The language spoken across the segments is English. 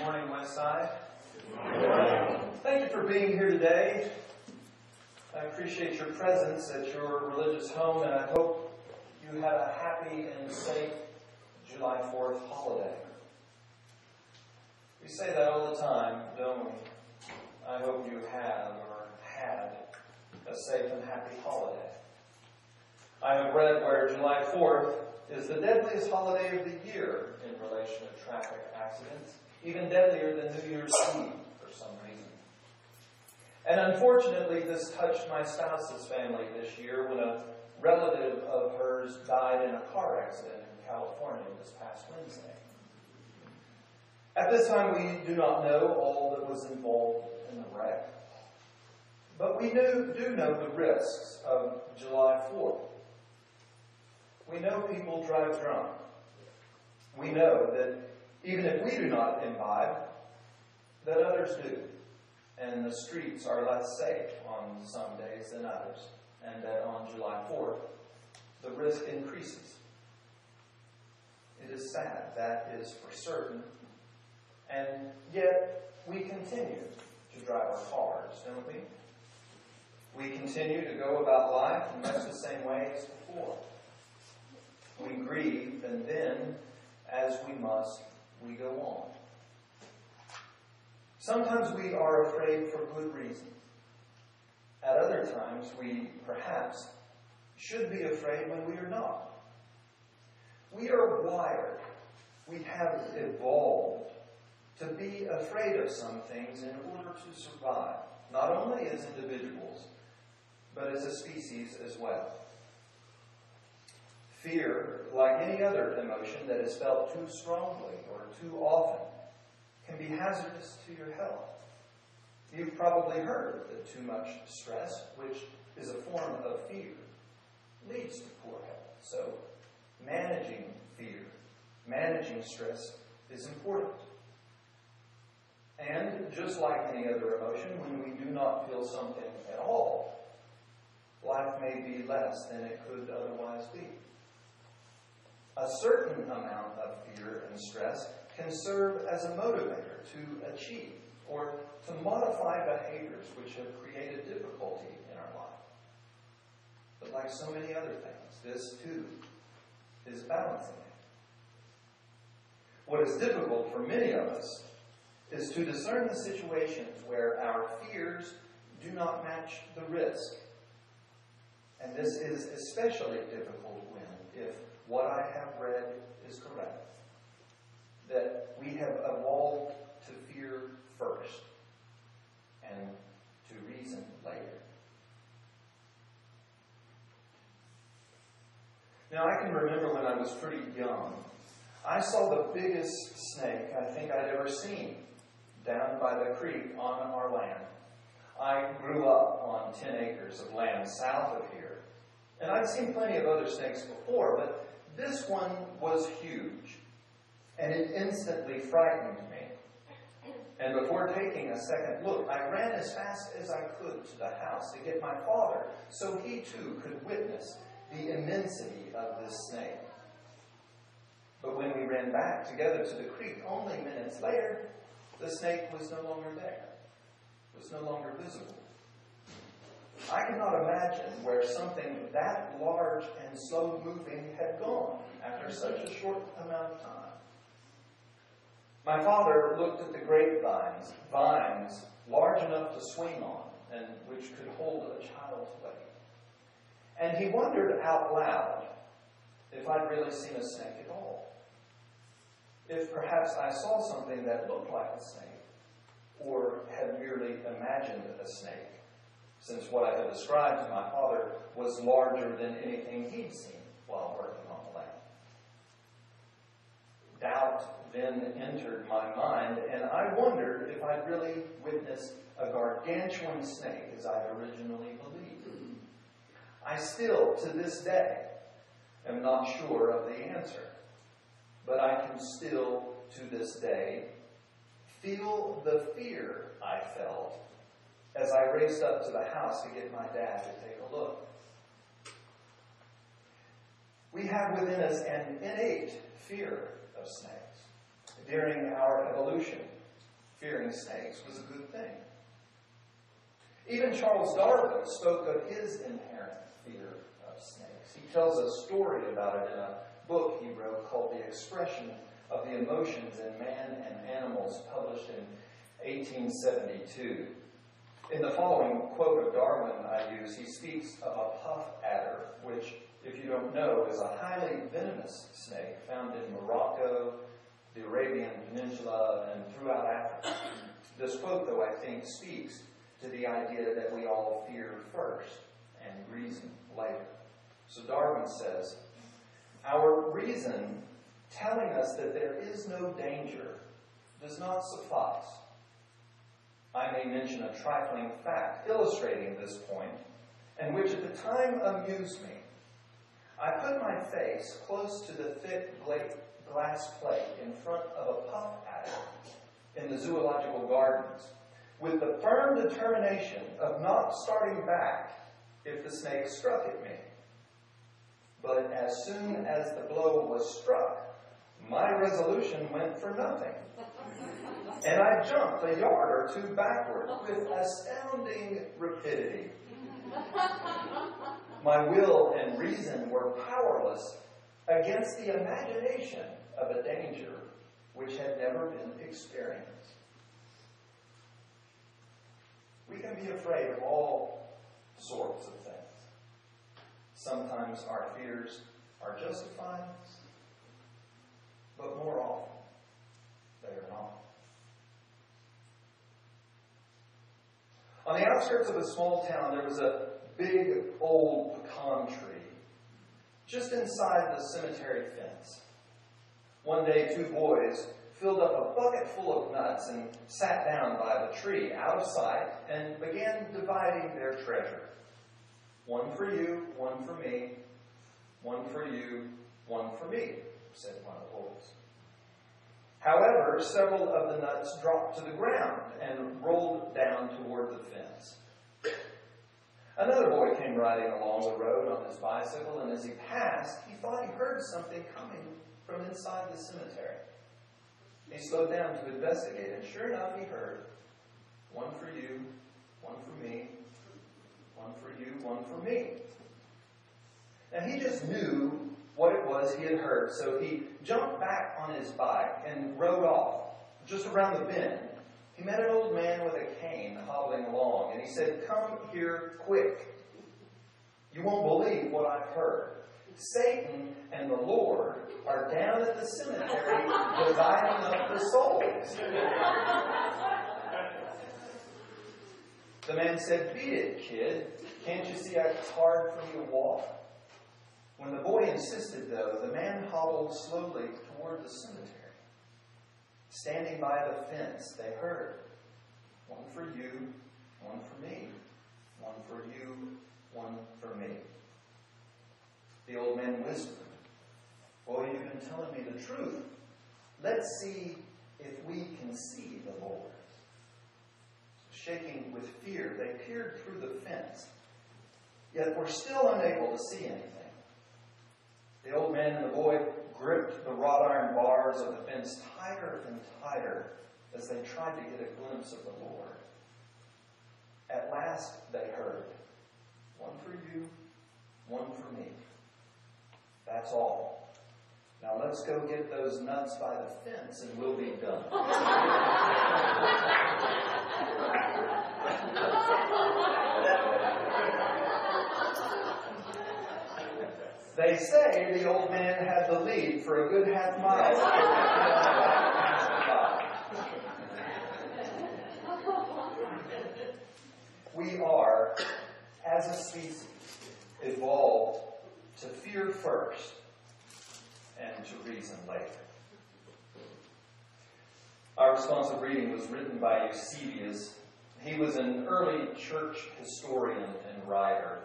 morning, Westside. Good morning. Thank you for being here today. I appreciate your presence at your religious home, and I hope you had a happy and safe July 4th holiday. We say that all the time, don't we? I hope you have or had a safe and happy holiday. I have read where July 4th is the deadliest holiday of the year in relation to traffic accidents, even deadlier than New Year's Eve for some reason. And unfortunately, this touched my spouse's family this year when a relative of hers died in a car accident in California this past Wednesday. At this time, we do not know all that was involved in the wreck, but we do know the risks of July 4th. We know people drive drunk. We know that even if we do not imbibe, that others do. And the streets are less safe on some days than others. And that on July 4th, the risk increases. It is sad, that is for certain. And yet, we continue to drive our cars, don't we? We continue to go about life in much the same way as before. We grieve, and then, as we must, we go on. Sometimes we are afraid for good reasons. At other times, we perhaps should be afraid when we are not. We are wired. We have evolved to be afraid of some things in order to survive, not only as individuals, but as a species as well. Fear, like any other emotion that is felt too strongly or too often, can be hazardous to your health. You've probably heard that too much stress, which is a form of fear, leads to poor health. So, managing fear, managing stress is important. And just like any other emotion, when we do not feel something at all, life may be less than it could otherwise be. A certain amount of fear and stress can serve as a motivator to achieve or to modify behaviors which have created difficulty in our life. But like so many other things, this too is a balancing act. What is difficult for many of us is to discern the situations where our fears do not match the risk. And this is especially difficult when, if what I have read is correct, that we have evolved to fear first and to reason later. Now, I can remember when I was pretty young, I saw the biggest snake I think I'd ever seen down by the creek on our land. I grew up on 10 acres of land south of here, and I'd seen plenty of other snakes before, but this one was huge, and it instantly frightened me. And before taking a second look, I ran as fast as I could to the house to get my father so he too could witness the immensity of this snake. But when we ran back together to the creek only minutes later, the snake was no longer there, was no longer visible. I cannot imagine where something that large and slow-moving had gone after such a short amount of time. My father looked at the grapevines, vines large enough to swing on and which could hold a child's weight. And he wondered out loud if I'd really seen a snake at all. If perhaps I saw something that looked like a snake, or had merely imagined a snake, since what I had described to my father was larger than anything he'd seen while working on the land. Doubt then entered my mind, and I wondered if I'd really witnessed a gargantuan snake as I'd originally believed. I still, to this day, am not sure of the answer, but I can still, to this day, feel the fear I felt as I raced up to the house to get my dad to take a look. We have within us an innate fear of snakes. During our evolution, fearing snakes was a good thing. Even Charles Darwin spoke of his inherent fear of snakes. He tells a story about it in a book he wrote called The Expression of the Emotions in Man and Animals, published in 1872. In the following quote of Darwin I use, he speaks of a puff adder, which, if you don't know, is a highly venomous snake found in Morocco, the Arabian Peninsula, and throughout Africa. This quote, though, I think speaks to the idea that we all fear first and reason later. So Darwin says, our reason telling us that there is no danger does not suffice. I may mention a trifling fact illustrating this point, and which at the time amused me. I put my face close to the thick glass plate in front of a puff adder in the zoological gardens, with the firm determination of not starting back if the snake struck at me. But as soon as the blow was struck, my resolution went for nothing. And I jumped a yard or two backward with astounding rapidity. My will and reason were powerless against the imagination of a danger which had never been experienced. We can be afraid of all sorts of things. Sometimes our fears are justified, but more often they are not. On the outskirts of a small town, there was a big old pecan tree just inside the cemetery fence. One day, two boys filled up a bucket full of nuts and sat down by the tree out of sight and began dividing their treasure. One for you, one for me, one for you, one for me, said one of the boys. However, several of the nuts dropped to the ground and rolled down toward the fence. Another boy came riding along the road on his bicycle, and as he passed, he thought he heard something coming from inside the cemetery. He slowed down to investigate, and sure enough, he heard, one for you, one for me, one for you, one for me. And he just knew what it was he had heard, so he jumped back on his bike and rode off. Just around the bend, he met an old man with a cane hobbling along, and he said, "Come here quick. You won't believe what I've heard. Satan and the Lord are down at the cemetery dividing up the souls." The man said, "Beat it, kid. Can't you see it's hard for me to walk?" When the boy insisted, though, the man hobbled slowly toward the cemetery. Standing by the fence, they heard, one for you, one for me, one for you, one for me. The old man whispered, "Boy, you've been telling me the truth. Let's see if we can see the Lord." Shaking with fear, they peered through the fence, yet were still unable to see anything. The old man and the boy gripped the wrought iron bars of the fence tighter and tighter as they tried to get a glimpse of the Lord. At last they heard, one for you, one for me. That's all. Now let's go get those nuts by the fence and we'll be done. They say the old man had the lead for a good half mile. We are, as a species, evolved to fear first and to reason later. Our responsive reading was written by Eusebius. He was an early church historian and writer,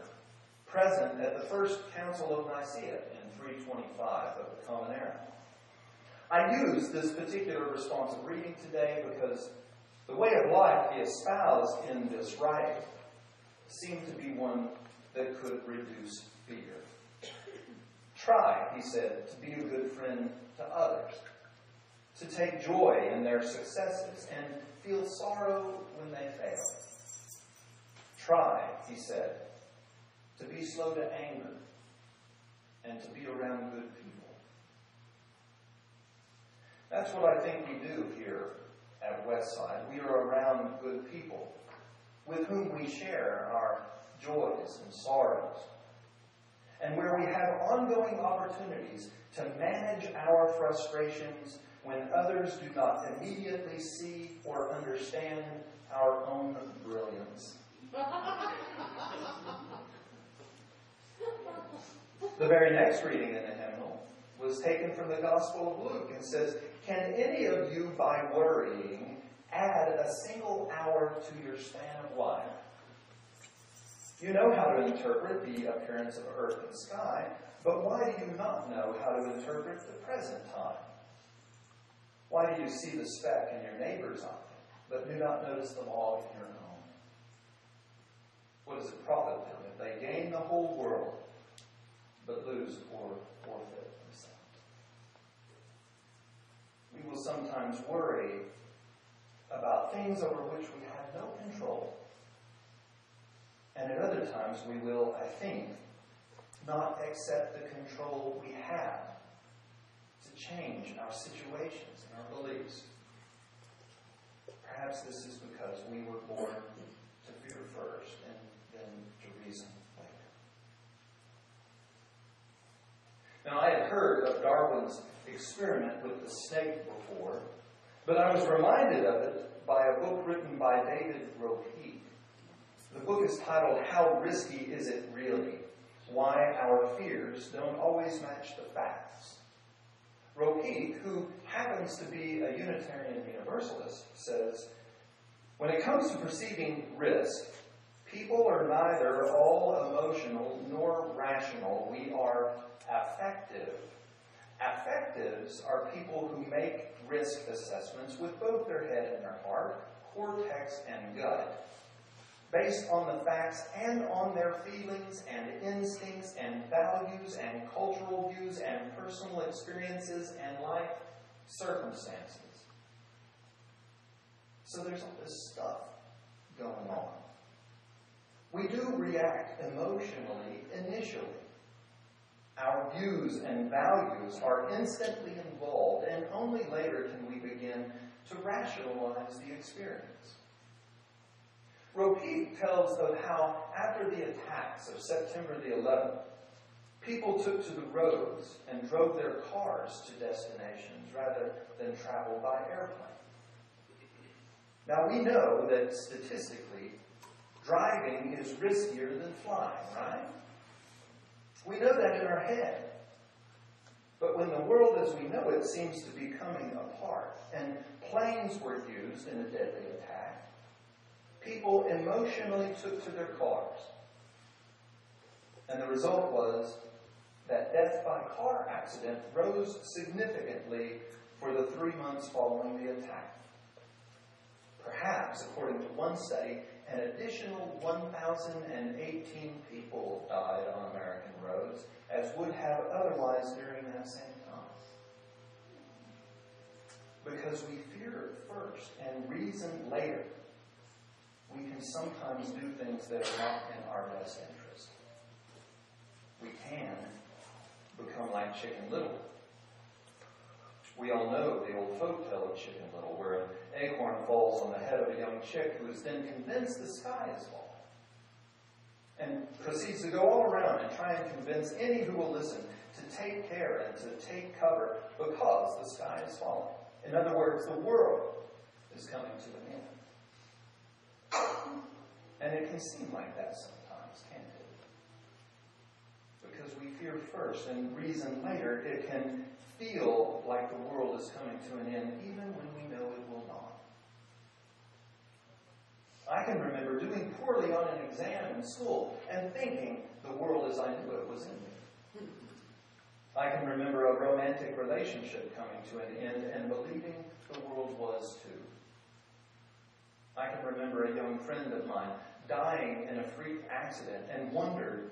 present at the First Council of Nicaea in 325 of the Common Era. I use this particular responsive reading today because the way of life he espoused in this writing seemed to be one that could reduce fear. Try, he said, to be a good friend to others. to take joy in their successes and feel sorrow when they fail. Try, he said, to be slow to anger and to be around good people. That's what I think we do here at Westside. We are around good people with whom we share our joys and sorrows, and where we have ongoing opportunities to manage our frustrations when others do not immediately see or understand our own brilliance. The very next reading in the hymnal was taken from the Gospel of Luke and says, "Can any of you, by worrying, add a single hour to your span of life? You know how to interpret the appearance of earth and sky, but why do you not know how to interpret the present time? Why do you see the speck in your neighbor's eye, but do not notice the log in your own? What does it profit them if they gain the whole world, but lose or forfeit themselves?" We will sometimes worry about things over which we have no control. And at other times we will, I think, not accept the control we have to change our situations and our beliefs. Perhaps this is because we were born to fear first and then to reason later. Now, I had heard of Darwin's experiment with the snake before, but I was reminded of it by a book written by David Ropeek. The book is titled, "How Risky Is It Really? Why Our Fears Don't Always Match the Facts." Ropeek, who happens to be a Unitarian Universalist, says, "When it comes to perceiving risk, people are neither all emotional nor rational. We are affective. Affectives are people who make risk assessments with both their head and their heart, cortex and gut, based on the facts and on their feelings and instincts and values and cultural views and personal experiences and life circumstances." So there's all this stuff going on. We do react emotionally initially. Our views and values are instantly involved, and only later can we begin to rationalize the experience. Ropeek tells of how, after the attacks of September the 11th, people took to the roads and drove their cars to destinations rather than travel by airplane. Now, we know that statistically, driving is riskier than flying, right? We know that in our head. But when the world as we know it seems to be coming apart, and planes were used in a deadly attack, people emotionally took to their cars. And the result was that death by car accident rose significantly for the 3 months following the attack. Perhaps, according to one study, an additional 1,018 people died on American roads, as would have otherwise during that same time. Because we fear first and reason later, we can sometimes do things that are not in our best interest. We can become like Chicken Little. We all know the old folktale of Chicken Little, where an acorn falls on the head of a young chick who is then convinced the sky is falling, and proceeds to go all around and try and convince any who will listen to take care and to take cover because the sky is falling. In other words, the world is coming to an end. And it can seem like that sometimes, can't it? Because we fear first and reason later, it can feel like the world is coming to an end, even when we know it will not. I can remember doing poorly on an exam in school and thinking the world as I knew it was ending. I can remember a romantic relationship coming to an end and believing the world was too. I can remember a young friend of mine dying in a freak accident and wondered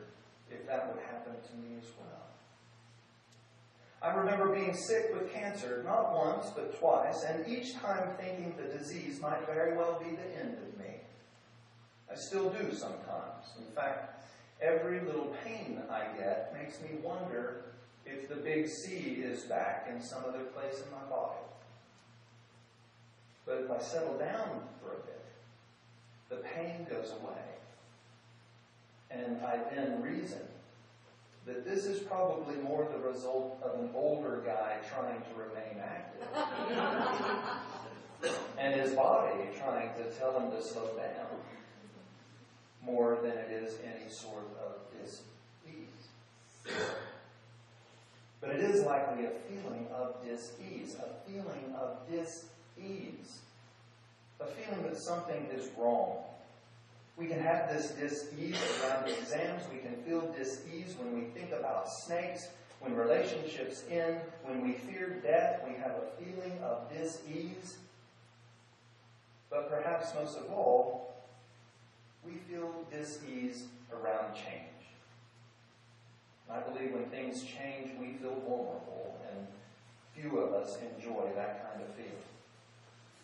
if that would happen to me as well. I remember being sick with cancer, not once, but twice, and each time thinking the disease might very well be the end of me. I still do sometimes. In fact, every little pain I get makes me wonder if the big C is back in some other place in my body. But if I settle down for a bit, the pain goes away. And I then reason that this is probably more the result of an older guy trying to remain active. And his body trying to tell him to slow down more than it is any sort of dis-ease. But it is likely a feeling of dis-ease, a feeling of dis-ease, a feeling that something is wrong. We can have this dis-ease around exams. We can feel dis-ease when we think about snakes, when relationships end, when we fear death. We have a feeling of dis-ease. But perhaps most of all, we feel dis-ease around change. I believe when things change, we feel vulnerable, and few of us enjoy that kind of feeling.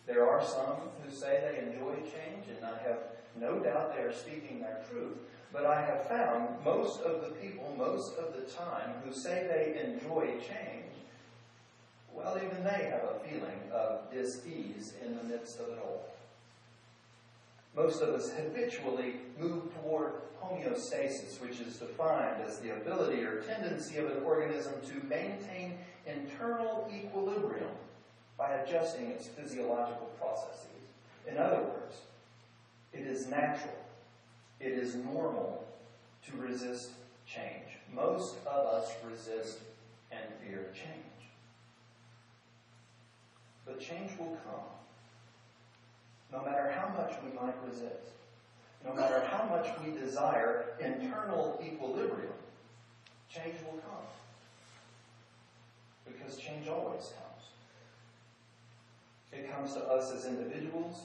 There are some who say they enjoy change, and I have no doubt they are speaking their truth. But I have found most of the people, most of the time, who say they enjoy change, well, even they have a feeling of dis-ease in the midst of it all. Most of us habitually move toward homeostasis, which is defined as the ability or tendency of an organism to maintain internal equilibrium by adjusting its physiological processes. In other words, it is natural, it is normal to resist change. Most of us resist and fear change. But change will come, no matter how much we might resist. No matter how much we desire internal equilibrium, change will come. Because change always comes. It comes to us as individuals.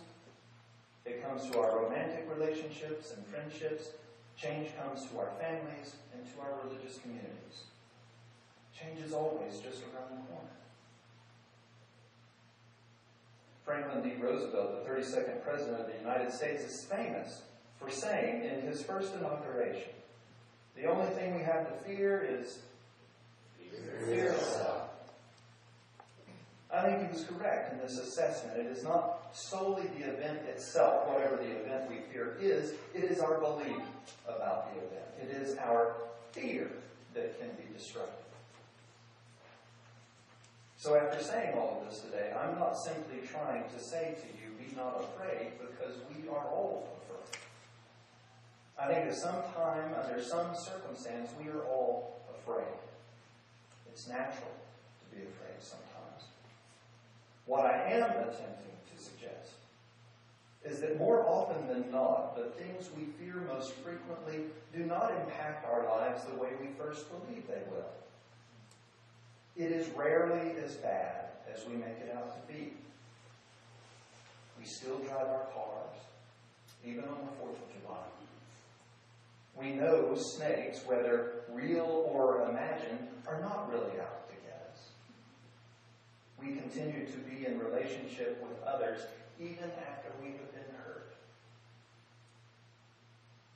It comes to our romantic relationships and friendships. Change comes to our families and to our religious communities. Change is always just around the corner. Franklin D. Roosevelt, the 32nd President of the United States, is famous for saying in his first inauguration, the only thing we have to fear is fear itself. I think he was correct in this assessment. It is not solely the event itself, whatever the event we fear is. It is our belief about the event. It is our fear that can be destructive. So after saying all of this today, I'm not simply trying to say to you, be not afraid, because we are all afraid. I think at some time, under some circumstance, we are all afraid. It's natural to be afraid sometimes. What I am attempting to suggest is that more often than not, the things we fear most frequently do not impact our lives the way we first believe they will. It is rarely as bad as we make it out to be. We still drive our cars, even on the 4th of July. We know snakes, whether real or imagined, are not really out to get us. We continue to be in relationship with others even after we have been hurt.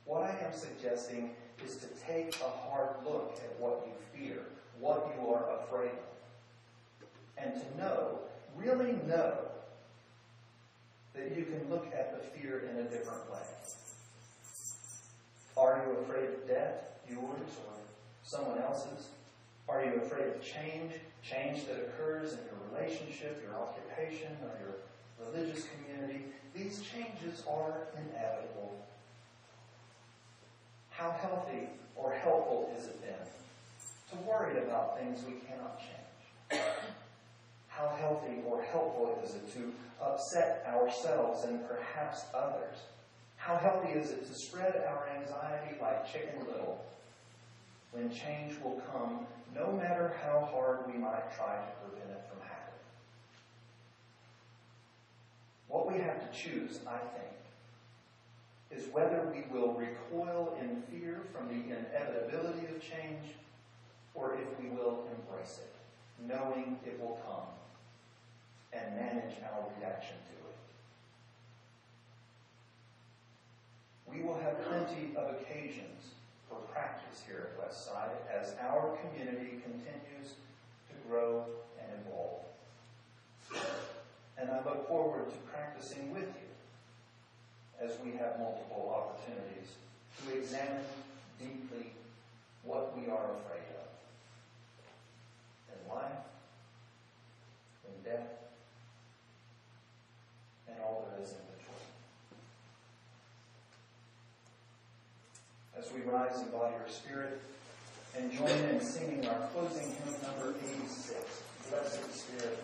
What I am suggesting is to take a hard look at what you fear, what you are afraid of, and to know, really know, that you can look at the fear in a different way. Are you afraid of death, yours or someone else's? Are you afraid of change that occurs in your relationship, your occupation, or your religious community? These changes are inevitable. How healthy or helpful is it then to worry about things we cannot change? How healthy or helpful is it to upset ourselves and perhaps others? How healthy is it to spread our anxiety like Chicken Little when change will come, no matter how hard we might try to prevent it from happening? What we have to choose, I think, is whether we will recoil in fear from the inevitability of change or if we will embrace it. knowing it will come, and manage our reaction to it. We will have plenty of occasions for practice here at Westside as our community continues to grow and evolve. And I look forward to practicing with you as we have multiple opportunities to examine deeply what we are afraid of in life, in death, and all that is in between. As we rise in body or spirit and join in singing our closing hymn number 86, Blessed Spirit,